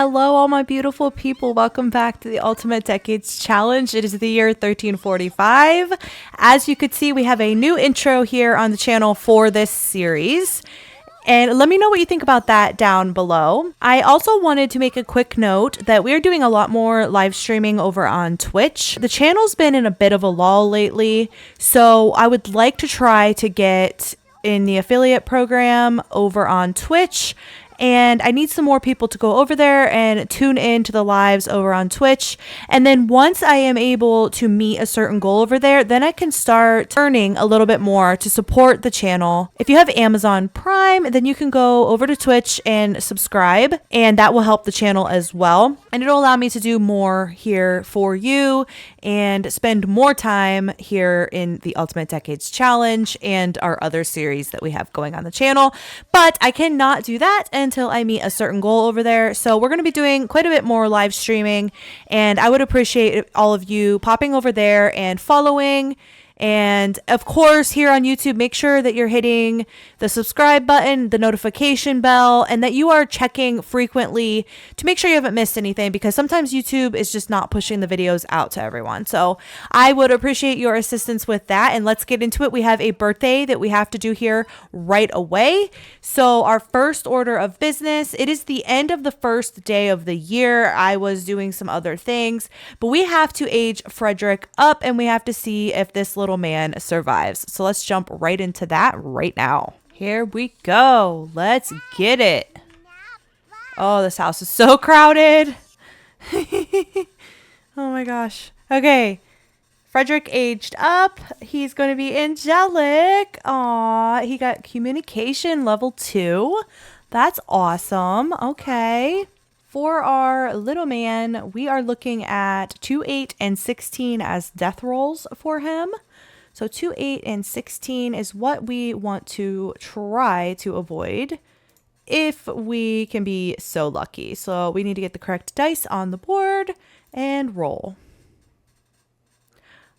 Hello, all my beautiful people. Welcome back to the Ultimate Decades Challenge. It is the year 1345. As you could see, we have a new intro here on the channel for this series. And let me know what you think about that down below. I also wanted to make a quick note that we're doing a lot more live streaming over on Twitch. The channel's been in a bit of a lull lately, so I would like to try to get in the affiliate program over on Twitch. And I need some more people to go over there and tune in to the lives over on Twitch. And then once I am able to meet a certain goal over there, then I can start earning a little bit more to support the channel. If you have Amazon Prime, then you can go over to Twitch and subscribe, and that will help the channel as well. And it'll allow me to do more here for you and spend more time here in the Ultimate Decades Challenge and our other series that we have going on the channel. But I cannot do that until I meet a certain goal over there. So we're going to be doing quite a bit more live streaming, and I would appreciate all of you popping over there and following. And of course, here on YouTube, make sure that you're hitting the subscribe button, the notification bell, and that you are checking frequently to make sure you haven't missed anything, because sometimes YouTube is just not pushing the videos out to everyone. So I would appreciate your assistance with that. And let's get into it. We have a birthday that we have to do here right away. So our first order of business, it is the end of the first day of the year. I was doing some other things, but we have to age Frederic up, and we have to see if this little man survives. So let's jump right into that right now. Here we go. Let's get it. Oh, this house is so crowded. Oh my gosh. Okay. Frederic aged up. He's going to be angelic. Aw, he got communication level 2. That's awesome. Okay. For our little man, we are looking at 2, 8, and 16 as death rolls for him. So 2, 8, and 16 is what we want to try to avoid if we can be so lucky. So we need to get the correct dice on the board and roll.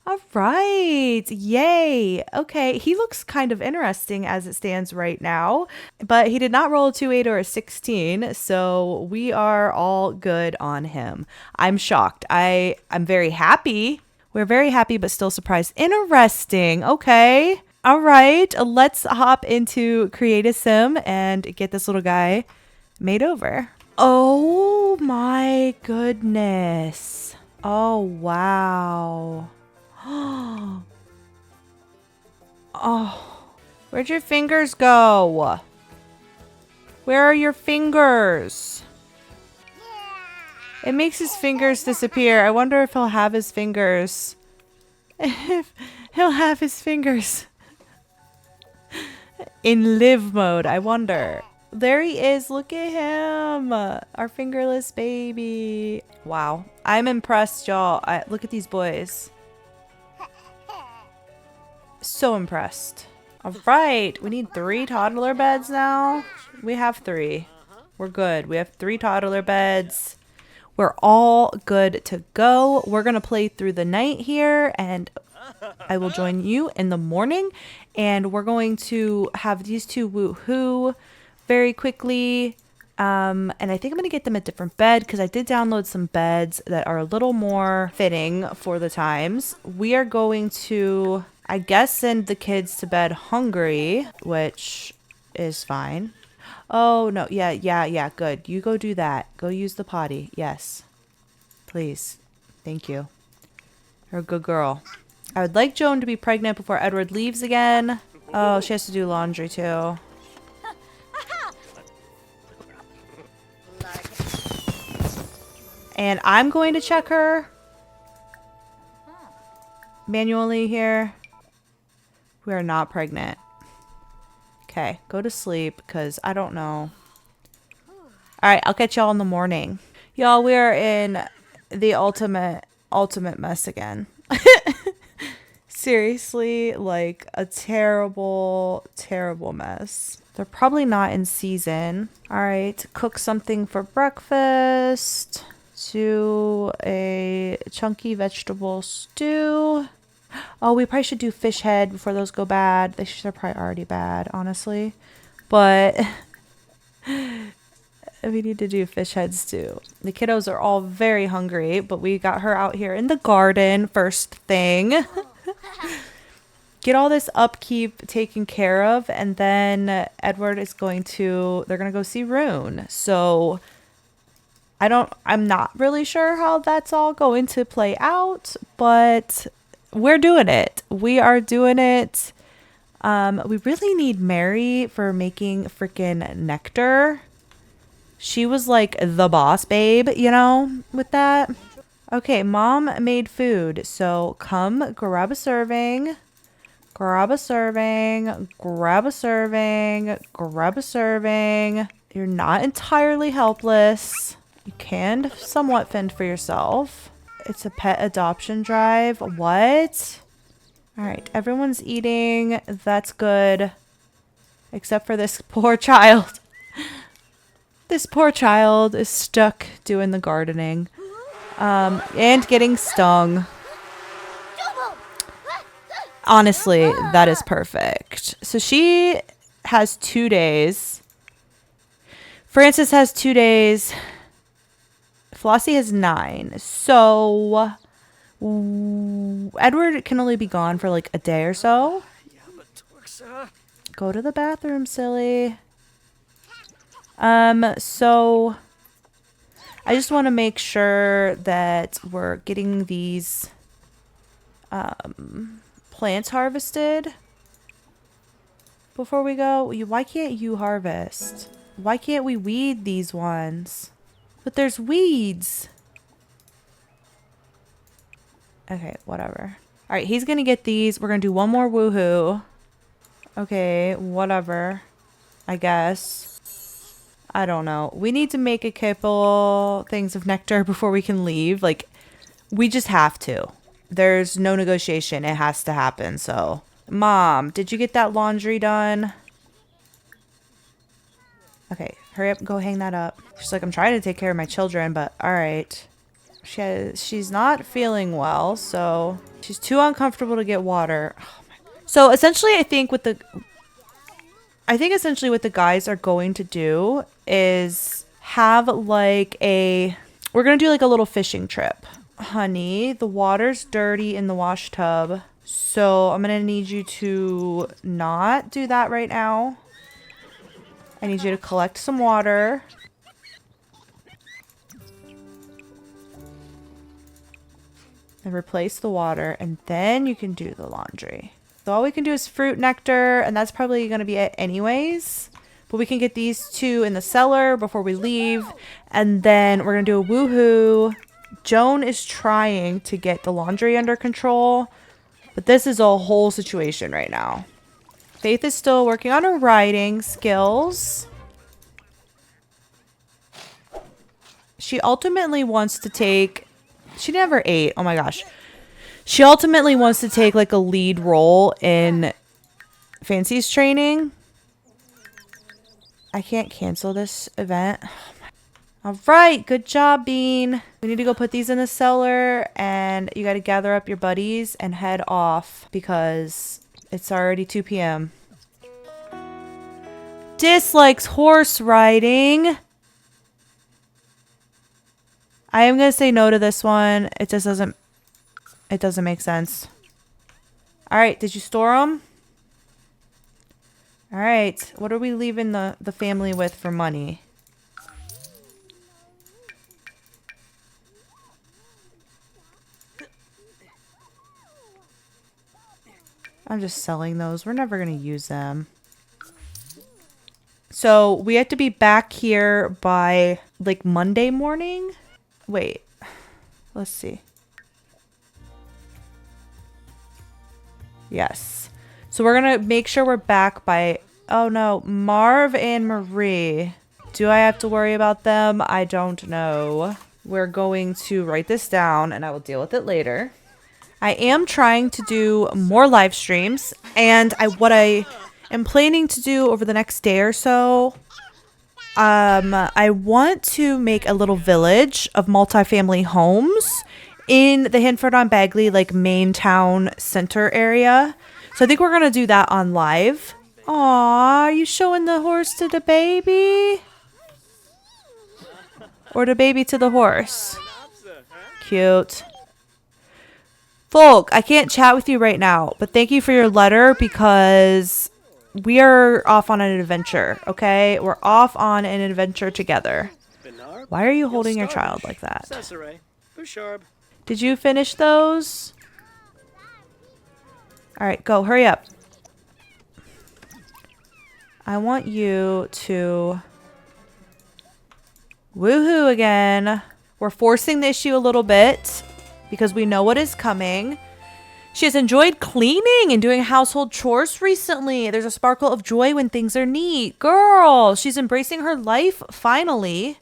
All right. Yay. Okay. He looks kind of interesting as it stands right now, but he did not roll a 2, 8, or a 16. So we are all good on him. I'm shocked. I'm very happy. We're very happy, but still surprised. Interesting. Okay. All right. Let's hop into Create a Sim and get this little guy made over. Oh my goodness. Oh, wow. Oh, where'd your fingers go? Where are your fingers? It makes his fingers disappear. I wonder if he'll have his fingers. If he'll have his fingers in live mode, I wonder. There he is. Look at him. Our fingerless baby. Wow. I'm impressed, y'all. Look at these boys. So impressed. All right. We need 3 toddler beds now. We have 3. We're good. We have 3 toddler beds. We're all good to go. We're going to play through the night here, and I will join you in the morning. And we're going to have these 2 woohoo very quickly. And I think I'm going to get them a different bed because I did download some beds that are a little more fitting for the times. We are going to, I guess, send the kids to bed hungry, which is fine. Oh, no. Yeah. Good. You go do that. Go use the potty. Yes. Please. Thank you. You're a good girl. I would like Joan to be pregnant before Edward leaves again. Oh, she has to do laundry too. And I'm going to check her manually here. We are not pregnant. Okay, go to sleep because I don't know. All right, I'll catch y'all in the morning. Y'all, we are in the ultimate mess again. Seriously, like a terrible mess. They're probably not in season. All right, cook something for breakfast. Do a chunky vegetable stew. Oh, we probably should do fish head before those go bad. They're probably already bad, honestly. But we need to do fish head stew. The kiddos are all very hungry, but we got her out here in the garden first thing. Get all this upkeep taken care of, and then Edward is going to, they're going to go see Rune. So I'm not really sure how that's all going to play out, but we're doing it. We are doing it. We really need Mary for making freaking nectar. She was like the boss babe, you know, with that. Okay, mom made food. So come grab a serving. Grab a serving. Grab a serving. Grab a serving. You're not entirely helpless. You can somewhat fend for yourself. It's a pet adoption drive. What? All right, everyone's eating. That's good. Except for this poor child. This poor child is stuck doing the gardening. And getting stung. Honestly, that is perfect. So she has 2 days. Francis has 2 days. Flossie has 9. So Edward can only be gone for like a day or so. Go to the bathroom, silly. So I just want to make sure that we're getting these plants harvested before we go. Why can't you harvest? Why can't we weed these ones? But there's weeds. Okay, whatever. All right, he's gonna get these. We're gonna do one more woohoo. Okay, whatever. I guess. I don't know. We need to make a couple things of nectar before we can leave. Like, we just have to. There's no negotiation. It has to happen. So, Mom, did you get that laundry done? Okay, hurry up. Go hang that up. She's like, I'm trying to take care of my children, but all right. She's not feeling well, so she's too uncomfortable to get water. Oh my. So, essentially, I think what the guys are going to do is have like we're going to do like a little fishing trip. Honey, the water's dirty in the wash tub. So I'm going to need you to not do that right now. I need you to collect some water. And replace the water. And then you can do the laundry. So all we can do is fruit nectar, and that's probably going to be it anyways. But we can get these 2 in the cellar before we leave. And then we're going to do a woohoo. Joan is trying to get the laundry under control. But this is a whole situation right now. Faith is still working on her writing skills. She ultimately wants to take... She never ate. Oh my gosh. She ultimately wants to take like a lead role in Fancy's training. I can't cancel this event. Oh my. All right, good job, Bean. We need to go put these in the cellar, and you got to gather up your buddies and head off because it's already 2 p.m. Dislikes horse riding. I am going to say no to this one. It just doesn't make sense. All right, did you store them? All right, what are we leaving the family with for money? I'm just selling those. We're never going to use them. So we have to be back here by like Monday morning. Wait, let's see. Yes. So we're going to make sure we're back by... Oh no, Marv and Marie. Do I have to worry about them? I don't know. We're going to write this down and I will deal with it later. I am trying to do more live streams, and what I am planning to do over the next day or so, I want to make a little village of multifamily homes in the Hanford-on-Bagley, like, main town center area. So I think we're going to do that on live. Aw, are you showing the horse to the baby? Or the baby to the horse. Cute. Folke, I can't chat with you right now, but thank you for your letter because we are off on an adventure, okay? We're off on an adventure together. Why are you holding your child like that? Did you finish those? Alright, go. Hurry up. I want you to woohoo again. We're forcing the issue a little bit because we know what is coming. She has enjoyed cleaning and doing household chores recently. There's a sparkle of joy when things are neat. Girl, she's embracing her life finally.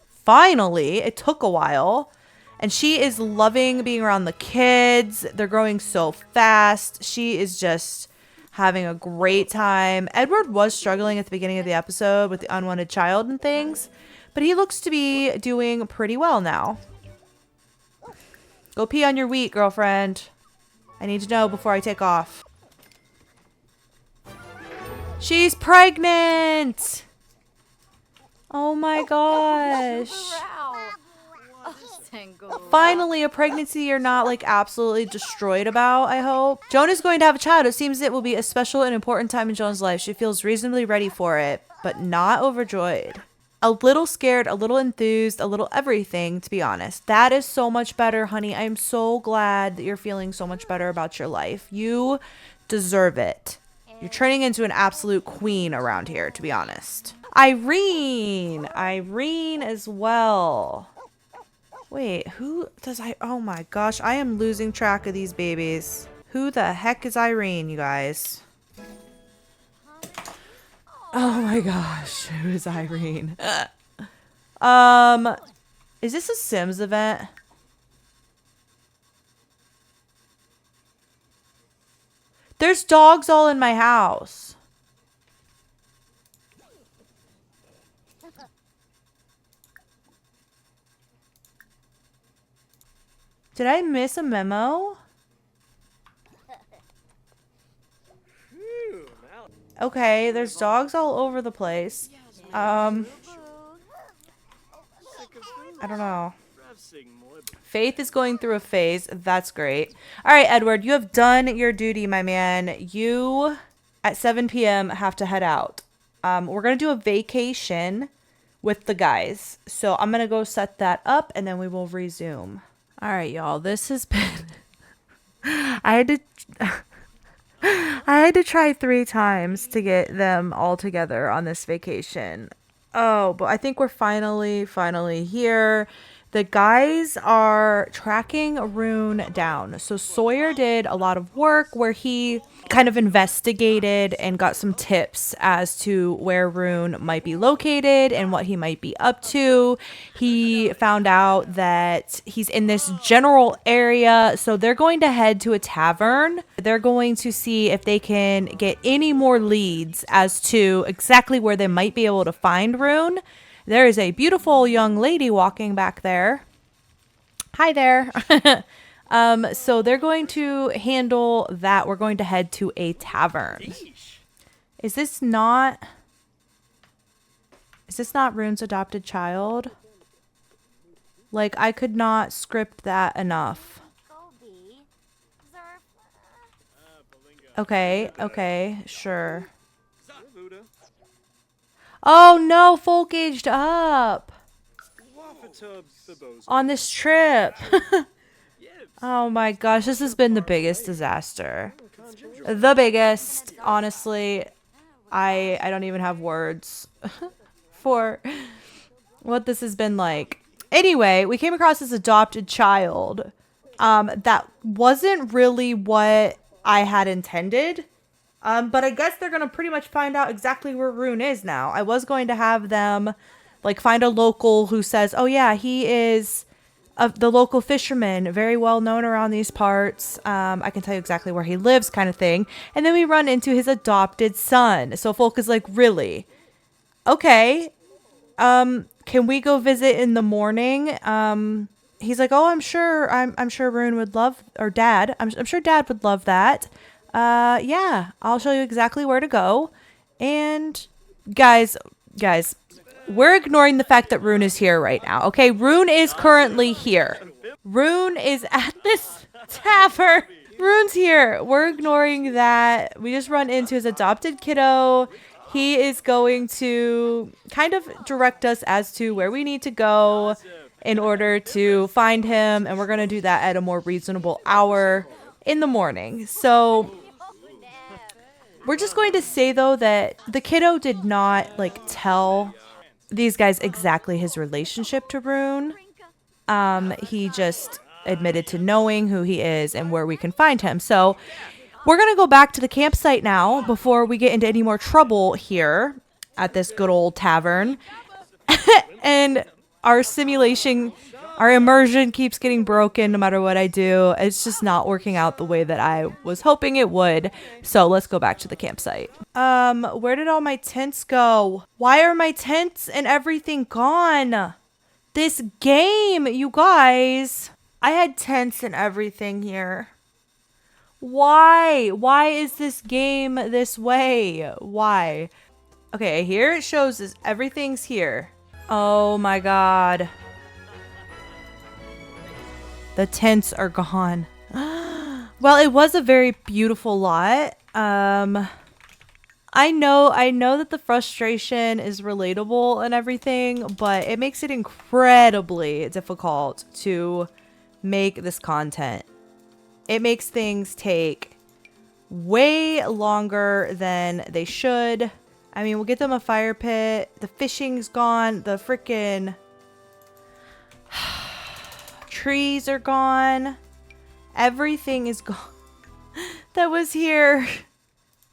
Finally. It took a while. And she is loving being around the kids. They're growing so fast. She is just having a great time. Edward was struggling at the beginning of the episode with the unwanted child and things, but he looks to be doing pretty well now. Go pee on your wheat, girlfriend. I need to know before I take off. She's pregnant! Oh my gosh. Finally, a pregnancy you're not like absolutely destroyed about, I hope. Joan is going to have a child. It seems it will be a special and important time in Joan's life. She feels reasonably ready for it, but not overjoyed. A little scared, a little enthused, a little everything, to be honest. That is so much better, honey. I am so glad that you're feeling so much better about your life. You deserve it. You're turning into an absolute queen around here, to be honest. Irene as well. Wait, who does oh my gosh, I am losing track of these babies. Who the heck is Irene, you guys? Oh my gosh, who is Irene? Is this a Sims event? There's dogs all in my house. Did I miss a memo? Okay, there's dogs all over the place. I don't know. Faith is going through a phase. That's great. All right, Edward, you have done your duty, my man. You, at 7 p.m., have to head out. We're going to do a vacation with the guys. So I'm going to go set that up, and then we will resume. All right, y'all. This has been... I had to try 3 times to get them all together on this vacation. Oh, but I think we're finally here. The guys are tracking Rune down. So Sawyer did a lot of work where he kind of investigated and got some tips as to where Rune might be located and what he might be up to. He found out that he's in this general area. So they're going to head to a tavern. They're going to see if they can get any more leads as to exactly where they might be able to find Rune. There is a beautiful young lady walking back there. Hi there. So they're going to handle that. We're going to head to a tavern. Is this not Rune's adopted child? Like, I could not script that enough. Okay, sure. Oh no, Folke aged up on this trip. Oh my gosh, this has been the biggest disaster. The biggest, honestly. I don't even have words for what this has been like. Anyway, we came across this adopted child. That wasn't really what I had intended. But I guess they're going to pretty much find out exactly where Rune is now. I was going to have them like find a local who says, oh yeah, he is the local fisherman, very well known around these parts. I can tell you exactly where he lives, kind of thing. And then we run into his adopted son. So Folke is like, really? Okay. Can we go visit in the morning? He's like, oh, I'm sure Rune would love, or Dad. I'm sure Dad would love that. Yeah, I'll show you exactly where to go. And guys, we're ignoring the fact that Rune is here right now. Okay, Rune is currently here. Rune is at this tavern. Rune's here. We're ignoring that. We just run into his adopted kiddo. He is going to kind of direct us as to where we need to go in order to find him. And we're going to do that at a more reasonable hour in the morning. So we're just going to say, though, that the kiddo did not, like, tell these guys exactly his relationship to Rune. He just admitted to knowing who he is and where we can find him. So we're going to go back to the campsite now before we get into any more trouble here at this good old tavern. And our simulation, our immersion keeps getting broken no matter what I do. It's just not working out the way that I was hoping it would. So let's go back to the campsite. Where did all my tents go? Why are my tents and everything gone? This game, you guys. I had tents and everything here. Why? Why is this game this way? Why? Okay, here it shows us everything's here. Oh my god. The tents are gone. Well, it was a very beautiful lot. I know that the frustration is relatable and everything, but it makes it incredibly difficult to make this content. It makes things take way longer than they should. I mean, we'll get them a fire pit. The fishing's gone. The freaking trees are gone. Everything is gone that was here.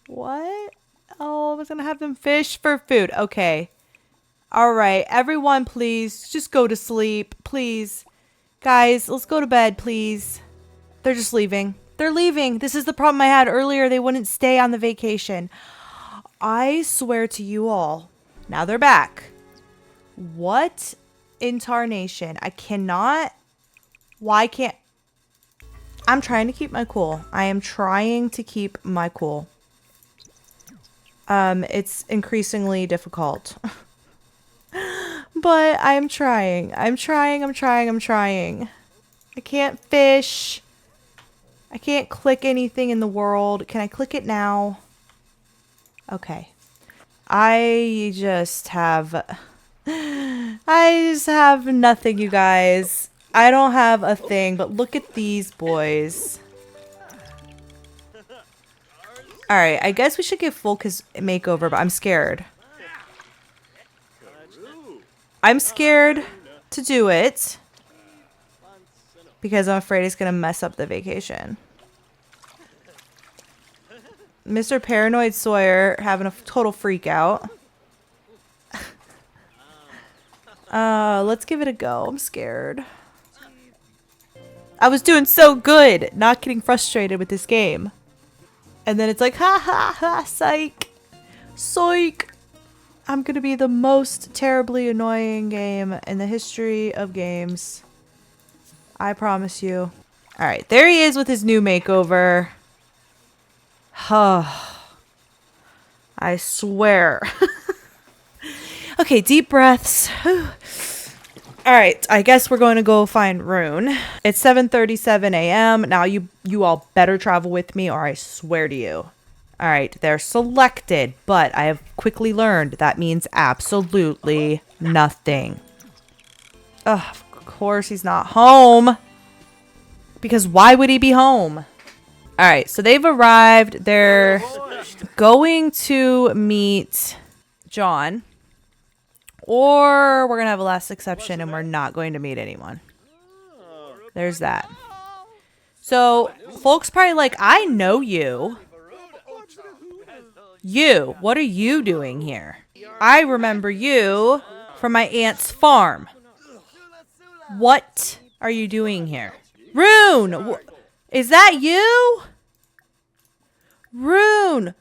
What? Oh, I was gonna have them fish for food. Okay. All right. Everyone, please just go to sleep. Please. Guys, let's go to bed, please. They're just leaving. They're leaving. This is the problem I had earlier. They wouldn't stay on the vacation. I swear to you all. Now they're back. What in tarnation? I cannot. Why can't... I'm trying to keep my cool. I am trying to keep my cool. It's increasingly difficult. But I'm trying. I'm trying. I can't fish. I can't click anything in the world. Can I click it now? Okay. I just have nothing, you guys. I don't have a thing, but look at these boys. Alright, I guess we should give Folke his makeover, but I'm scared. I'm scared to do it because I'm afraid it's going to mess up the vacation. Mr. Paranoid Sawyer having a total freak out. Let's give it a go. I'm scared. I was doing so good, not getting frustrated with this game. And then it's like, ha ha ha, psych. Psych. I'm gonna be the most terribly annoying game in the history of games. I promise you. Alright, there he is with his new makeover. I swear. Okay, deep breaths. Alright, I guess we're going to go find Rune. It's 7:37 a.m. Now you all better travel with me or I swear to you. Alright, they're selected, but I have quickly learned that means absolutely nothing. Ugh, of course he's not home. Because why would he be home? Alright, so they've arrived. They're going to meet John. Or we're going to have a last exception and we're not going to meet anyone. There's that. So, folks probably like, I know you. You, what are you doing here? I remember you from my aunt's farm. What are you doing here? Rune! Is that you? Rune!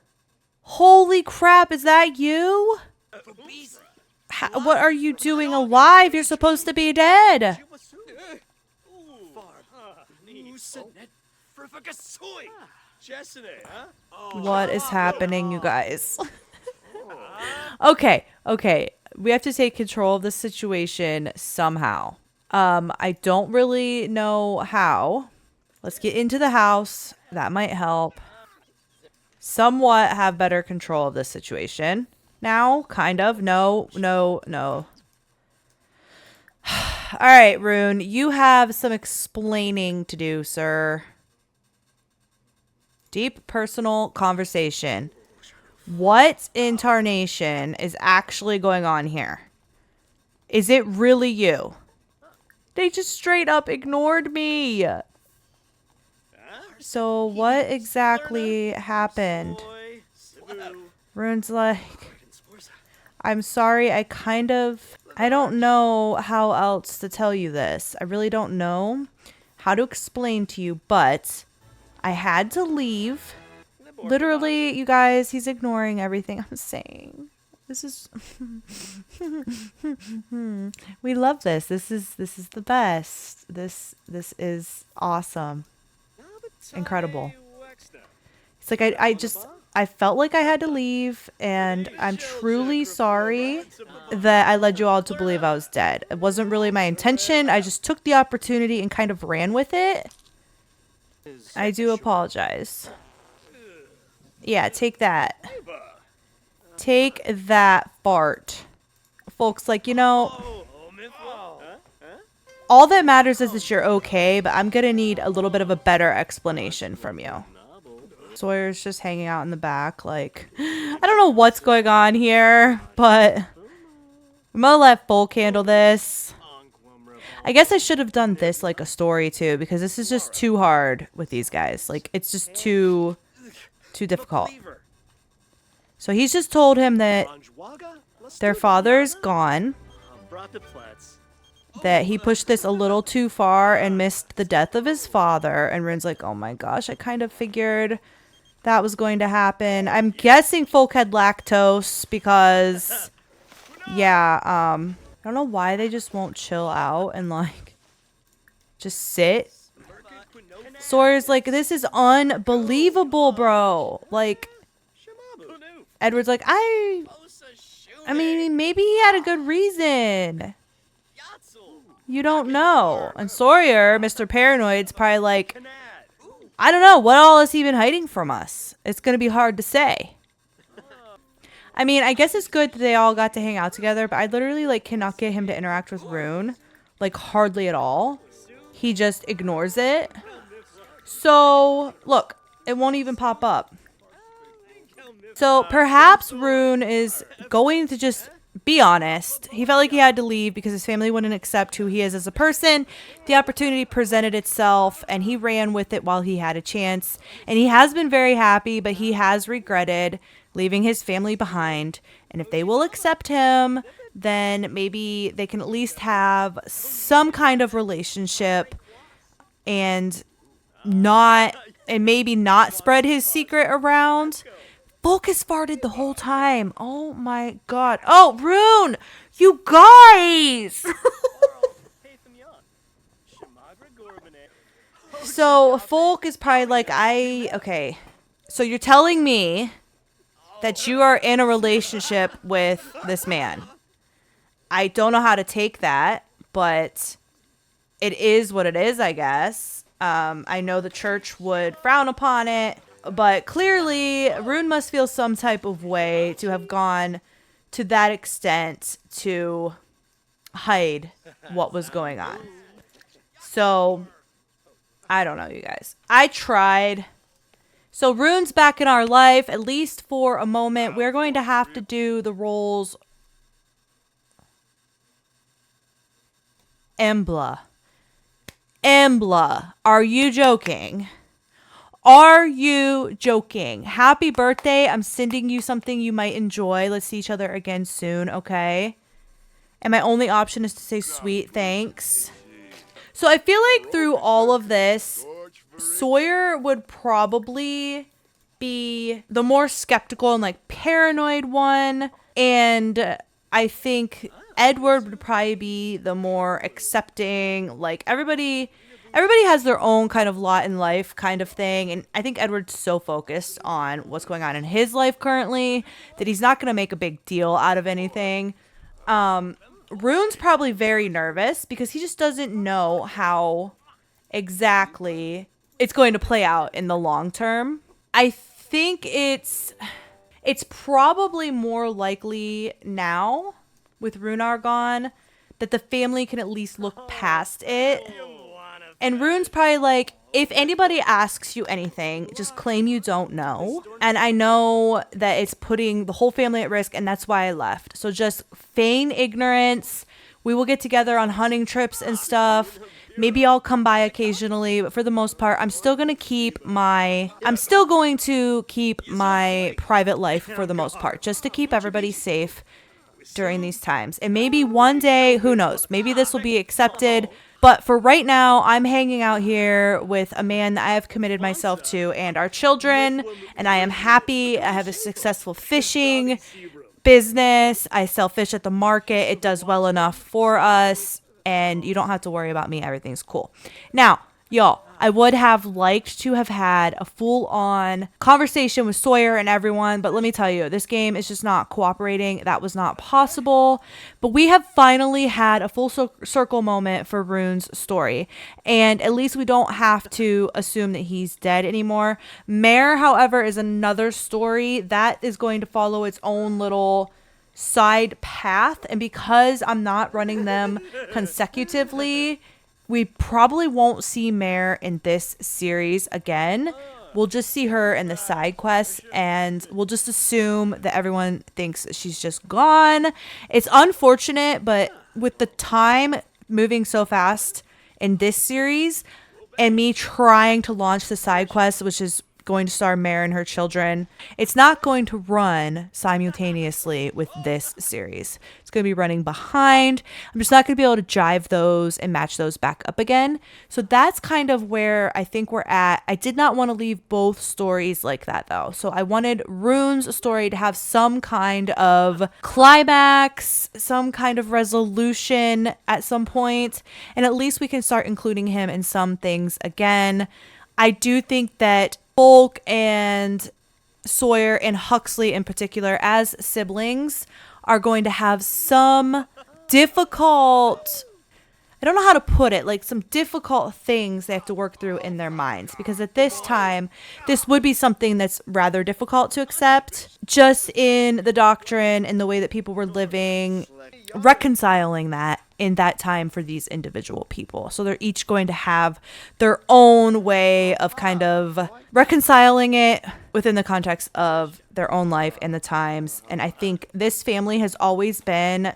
Holy crap, is that you? What are you doing alive? You're supposed to be dead. What is happening, you guys? Okay. We have to take control of the situation somehow. I don't really know how. Let's get into the house. That might help. Somewhat have better control of this situation. Now, kind of. No, no, no. All right, Rune, you have some explaining to do, sir. Deep personal conversation. What in tarnation is actually going on here? Is it really you? They just straight up ignored me. So what exactly happened? Rune's like, I'm sorry, I don't know how else to tell you this. I really don't know how to explain to you, but I had to leave. Literally, you guys, he's ignoring everything I'm saying. This is we love this. This is the best. This is awesome. Incredible. It's like I felt like I had to leave, and I'm truly sorry that I led you all to believe I was dead. It wasn't really my intention. I just took the opportunity and kind of ran with it. I do apologize. Yeah, take that. Take that, fart. Folks, like, you know, all that matters is that you're okay, but I'm gonna need a little bit of a better explanation from you. Sawyer's just hanging out in the back, like, I don't know what's going on here, but I'm gonna let Folke handle this. I guess I should have done this like a story too, because this is just too hard with these guys. Like, it's just too difficult. So he's just told him that their father's gone, that he pushed this a little too far and missed the death of his father. And Rune's like, oh my gosh, I kind of figured that was going to happen. I'm guessing Folke had lactose because, yeah, I don't know why they just won't chill out and, like, just sit. Sawyer's like, this is unbelievable, bro. Like, Edward's like, I mean, maybe he had a good reason. You don't know. And Sawyer, Mr. Paranoid's probably like, I don't know. What all has he been hiding from us? It's going to be hard to say. I mean, I guess it's good that they all got to hang out together, but I literally, like, cannot get him to interact with Rune. Like, hardly at all. He just ignores it. So, look, it won't even pop up. So, perhaps Rune is going to just be honest. He felt like he had to leave because his family wouldn't accept who he is as a person. The opportunity presented itself, and he ran with it while he had a chance. And he has been very happy, but he has regretted leaving his family behind. And if they will accept him, then maybe they can at least have some kind of relationship and maybe not spread his secret around. Folke has farted the whole time. Oh my god. Oh, Rune! You guys! So, Folke is probably like, okay. So you're telling me that you are in a relationship with this man. I don't know how to take that, but it is what it is, I guess. I know the church would frown upon it. But clearly, Rune must feel some type of way to have gone to that extent to hide what was going on. So, I don't know, you guys. I tried. So, Rune's back in our life, at least for a moment. We're going to have to do the roles. Embla. Are you joking? Are you joking? Happy birthday. I'm sending you something you might enjoy. Let's see each other again soon, okay? And my only option is to say sweet thanks. So I feel like through all of this, Sawyer would probably be the more skeptical and, like, paranoid one. And I think Edward would probably be the more accepting. Like, everybody has their own kind of lot in life kind of thing. And I think Edward's so focused on what's going on in his life currently that he's not going to make a big deal out of anything. Rune's probably very nervous because he just doesn't know how exactly it's going to play out in the long term. I think it's probably more likely now with Runar gone that the family can at least look past it. And Rune's probably like, if anybody asks you anything, just claim you don't know. And I know that it's putting the whole family at risk, and that's why I left. So just feign ignorance. We will get together on hunting trips and stuff. Maybe I'll come by occasionally, but for the most part, I'm still going to keep my private life for the most part, just to keep everybody safe during these times. And maybe one day, who knows, maybe this will be accepted. But for right now, I'm hanging out here with a man that I have committed myself to and our children, and I am happy. I have a successful fishing business. I sell fish at the market. It does well enough for us, and you don't have to worry about me. Everything's cool. Now, y'all, I would have liked to have had a full-on conversation with Sawyer and everyone, but let me tell you, this game is just not cooperating. That was not possible. But we have finally had a full circle moment for Rune's story, and at least we don't have to assume that he's dead anymore. Mare, however, is another story that is going to follow its own little side path, and because I'm not running them consecutively, we probably won't see Mare in this series again. We'll just see her in the side quests, and we'll just assume that everyone thinks she's just gone. It's unfortunate, but with the time moving so fast in this series, and me trying to launch the side quest, which is going to star Mare and her children, it's not going to run simultaneously with this series. It's going to be running behind. I'm just not going to be able to jive those and match those back up again. So that's kind of where I think we're at. I did not want to leave both stories like that, though. So I wanted Rune's story to have some kind of climax, some kind of resolution at some point, and at least we can start including him in some things again. I do think that Folke and Sawyer and Huxley in particular, as siblings, are going to have some difficult, I don't know how to put it, like some difficult things they have to work through in their minds. Because at this time, this would be something that's rather difficult to accept, just in the doctrine and the way that people were living, reconciling that in that time for these individual people. So they're each going to have their own way of kind of reconciling it within the context of their own life and the times. And I think this family has always been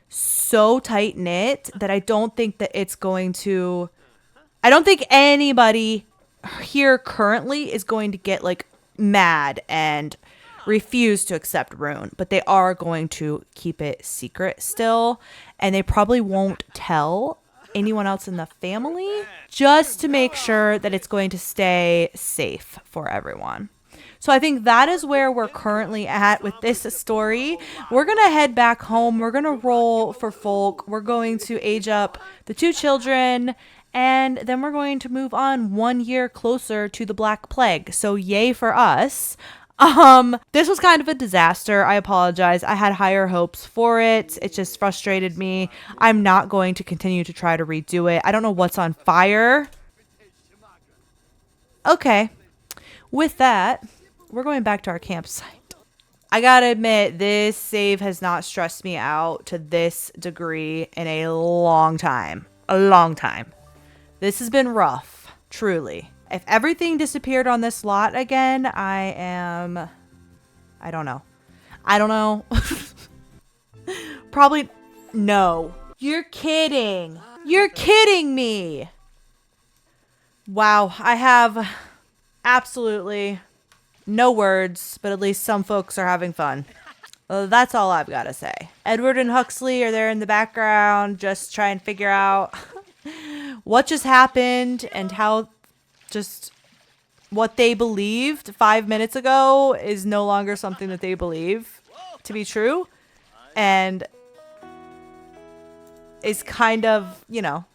so tight knit that I don't think that it's going to, I don't think anybody here currently is going to get like mad and refuse to accept Rune, but they are going to keep it secret still, and they probably won't tell anyone else in the family, just to make sure that it's going to stay safe for everyone. So I think that is where we're currently at with this story. We're going to head back home. We're going to roll for Folke. We're going to age up the two children, and then we're going to move on 1 year closer to the Black Plague. So yay for us. This was kind of a disaster. I apologize. I had higher hopes for it. It just frustrated me. I'm not going to continue to try to redo it. I don't know what's on fire. Okay. With that, we're going back to our campsite. I gotta admit, this save has not stressed me out to this degree in a long time. A long time. This has been rough, truly. If everything disappeared on this lot again, I don't know. Probably, no. You're kidding. You're kidding me. Wow, I have absolutely no words, but at least some folks are having fun. That's all I've got to say. Edward and Huxley are there in the background, just trying to figure out what just happened and how just what they believed 5 minutes ago is no longer something that they believe to be true, and is kind of, you know,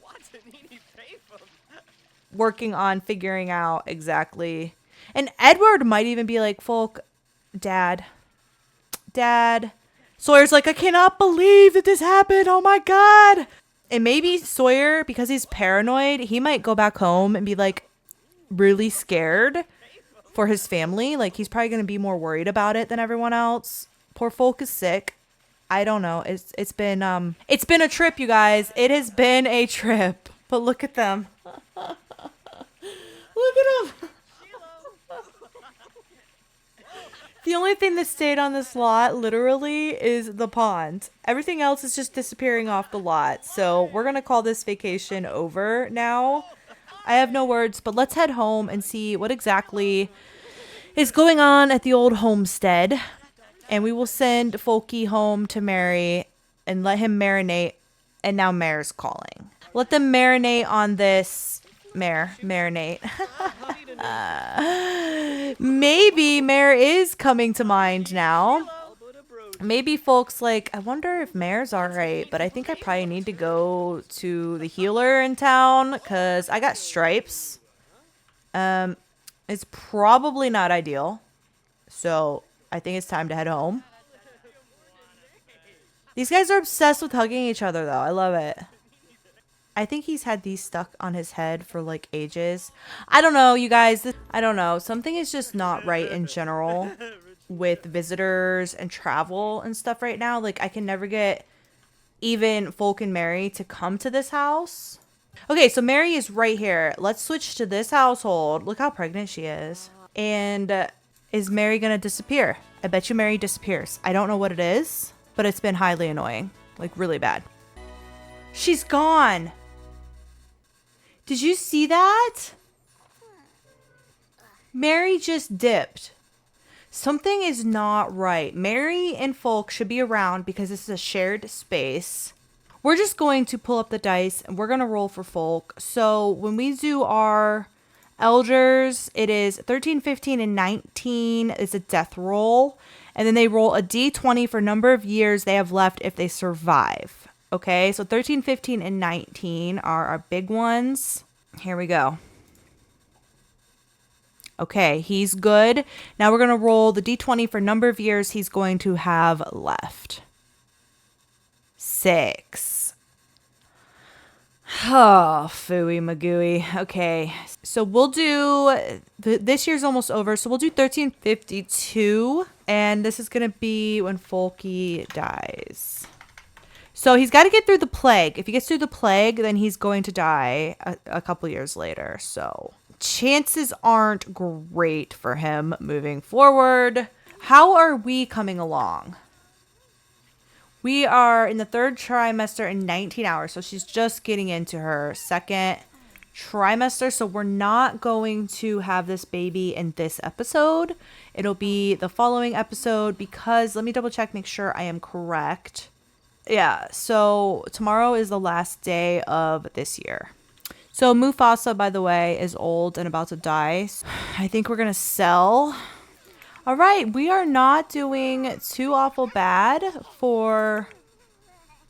working on figuring out exactly. And Edward might even be like, Folke, Dad, Sawyer's like, I cannot believe that this happened. Oh my God. And maybe Sawyer, because he's paranoid, he might go back home and be like really scared for his family. Like he's probably going to be more worried about it than everyone else. Poor Folke is sick. I don't know. It's been a trip, you guys. It has been a trip. But look at them. Look at them. The only thing that stayed on this lot, literally, is the pond. Everything else is just disappearing off the lot. So we're going to call this vacation over now. I have no words, but let's head home and see what exactly is going on at the old homestead. And we will send Folke home to Mary and let him marinate. And now Mare's calling. Let them marinate on this. Marinate. Maybe Mare is coming to mind now. Maybe folks like, I wonder if Mare's all right, but I think I probably need to go to the healer in town because I got stripes. It's probably not ideal. So I think it's time to head home. These guys are obsessed with hugging each other though. I love it. I think he's had these stuck on his head for like ages. I don't know, you guys. I don't know. Something is just not right in general with visitors and travel and stuff right now. Like I can never get even Folke and Mary to come to this house. Okay, so Mary is right here. Let's switch to this household. Look how pregnant she is. And is Mary going to disappear? I bet you Mary disappears. I don't know what it is, but it's been highly annoying. Like really bad. She's gone. Did you see that? Mary just dipped. Something is not right. Mary and Folke should be around because this is a shared space. We're just going to pull up the dice and we're going to roll for Folke. So when we do our elders, it is 13, 15, and 19 is a death roll. And then they roll a d20 for number of years they have left if they survive. Okay, so 13, 15, and 19 are our big ones. Here we go. Okay, he's good. Now we're going to roll the d20 for number of years he's going to have left. 6. Oh, phooey magooey. Okay, so we'll do, this year's almost over, so we'll do 1352. And this is going to be when Folke dies. So he's got to get through the plague. If he gets through the plague, then he's going to die a couple years later. So chances aren't great for him moving forward. How are we coming along? We are in the 3rd trimester in 19 hours. So she's just getting into her 2nd trimester. So we're not going to have this baby in this episode. It'll be the following episode because, let me double check, make sure I am correct. Yeah, so tomorrow is the last day of this year. So Mufasa, by the way, is old and about to die. I think we're going to sell. All right, we are not doing too awful bad for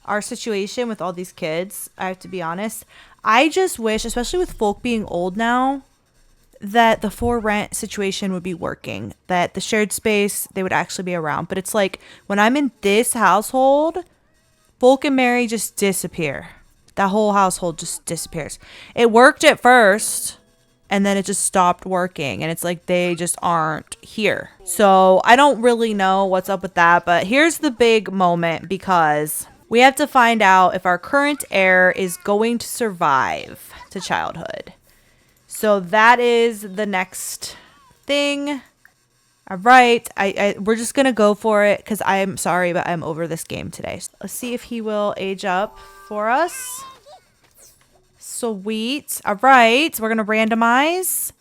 our situation with all these kids, I have to be honest. I just wish, especially with Folke being old now, that the for rent situation would be working. That the shared space, they would actually be around. But it's like, when I'm in this household, Folke and Mary just disappear. That whole household just disappears. It worked at first, and then it just stopped working. And it's like they just aren't here. So I don't really know what's up with that. But here's the big moment because we have to find out if our current heir is going to survive to childhood. So that is the next thing. All right, we're just going to go for it because I'm sorry, but I'm over this game today. Let's see if he will age up for us. Sweet. All right, we're going to randomize.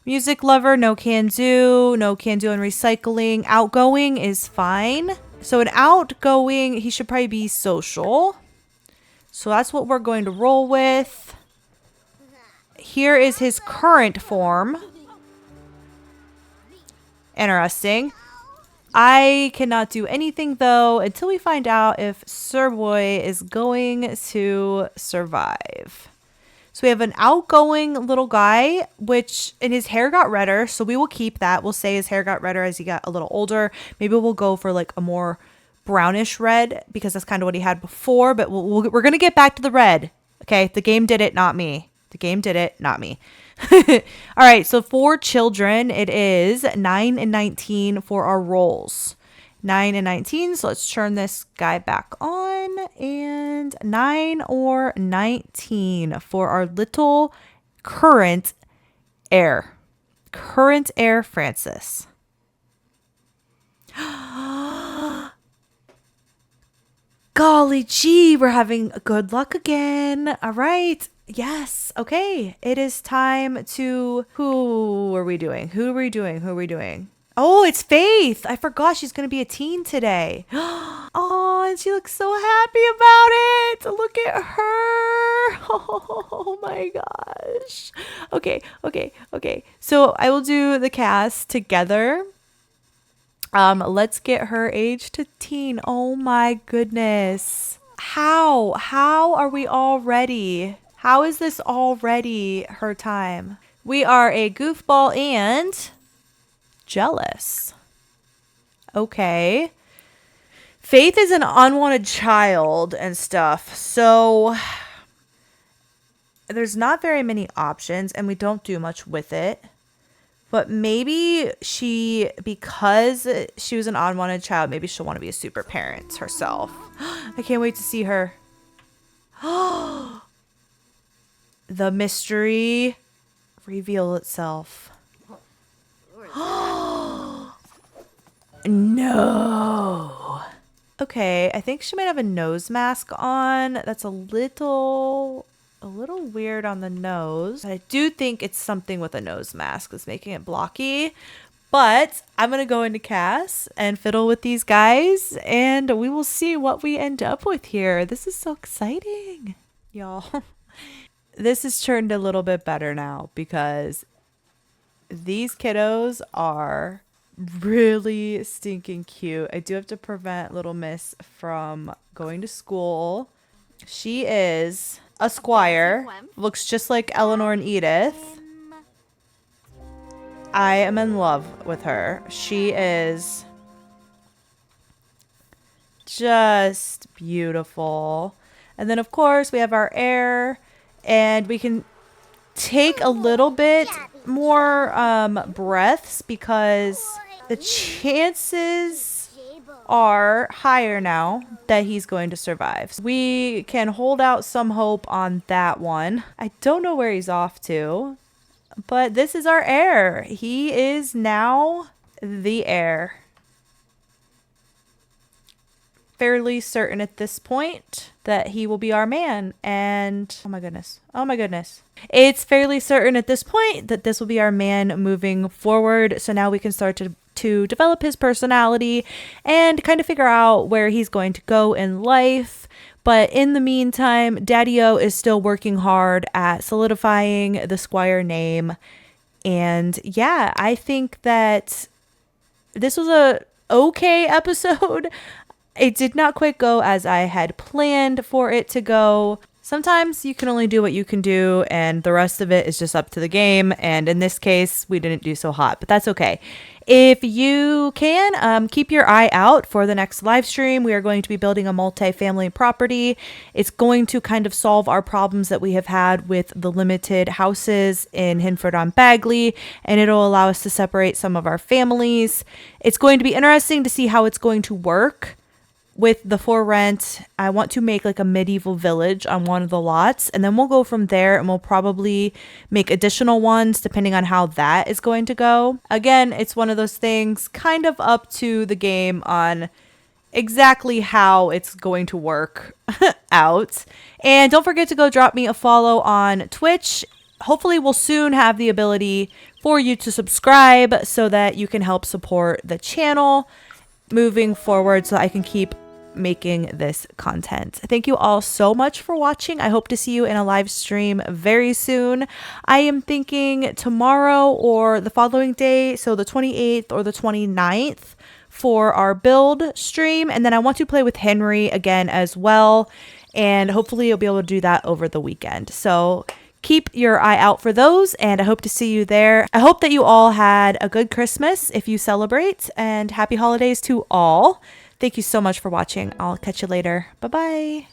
Music lover, no can do. No can do in recycling. Outgoing is fine. So an outgoing, he should probably be social. So that's what we're going to roll with. Here is his current form. Interesting. I cannot do anything though until we find out if Sir Boy is going to survive. So we have an outgoing little guy, and his hair got redder. So we will keep that. We'll say his hair got redder as he got a little older. Maybe we'll go for like a more brownish red because that's kind of what he had before, but we're going to get back to the red. Okay, the game did it, not me. The game did it, not me. All right, so for children, it is 9 and 19 for our roles. 9 and 19, so let's turn this guy back on. And 9 or 19 for our little current heir. Current heir, Francis. Golly gee, we're having good luck again. All right. Yes. Okay. It is time to... Who are we doing? Who are we doing? Oh, it's Faith. I forgot she's going to be a teen today. Oh, and she looks so happy about it. Look at her. Oh my gosh. Okay. So I will do the cast together. Let's get her age to teen. Oh my goodness. How are we already? How is this already her time? We are a goofball and jealous. Okay. Faith is an unwanted child and stuff. So there's not very many options and we don't do much with it. But maybe because she was an unwanted child, maybe she'll want to be a super parent herself. I can't wait to see her. The mystery reveal itself. No. Okay, I think she might have a nose mask on. That's a little weird on the nose. I do think it's something with a nose mask that's making it blocky. But I'm going to go into Cass and fiddle with these guys, and we will see what we end up with here. This is so exciting, y'all. This has turned a little bit better now because these kiddos are really stinking cute. I do have to prevent little miss from going to school. She is a squire, looks just like Eleanor and Edith. I am in love with her. She is just beautiful. And then, of course, we have our heir. And we can take a little bit more breaths because the chances are higher now that he's going to survive. So we can hold out some hope on that one. I don't know where he's off to. But this is our heir. He is now the heir. Fairly certain at this point that he will be our man. And oh my goodness. It's fairly certain at this point that this will be our man moving forward. So now we can start to develop his personality and kind of figure out where he's going to go in life. But in the meantime, Daddy-O is still working hard at solidifying the Squire name. And yeah, I think that this was a okay episode. It did not quite go as I had planned for it to go. Sometimes you can only do what you can do, and the rest of it is just up to the game. And in this case, we didn't do so hot, but that's okay. If you can, keep your eye out for the next live stream. We are going to be building a multi-family property. It's going to kind of solve our problems that we have had with the limited houses in Hinford-on-Bagley, and it'll allow us to separate some of our families. It's going to be interesting to see how it's going to work. With the for rent, I want to make like a medieval village on one of the lots, and then we'll go from there, and we'll probably make additional ones depending on how that is going to go. Again, it's one of those things kind of up to the game on exactly how it's going to work out. And don't forget to go drop me a follow on Twitch. Hopefully we'll soon have the ability for you to subscribe so that you can help support the channel moving forward so I can keep making this content. Thank you all so much for watching. I hope to see you in a live stream very soon. I am thinking tomorrow or the following day, so the 28th or the 29th for our build stream, and then I want to play with Henry again as well, and hopefully you'll be able to do that over the weekend. So keep your eye out for those, and I hope to see you there. I hope that you all had a good Christmas if you celebrate, and happy holidays to all. Thank you so much for watching. I'll catch you later. Bye-bye.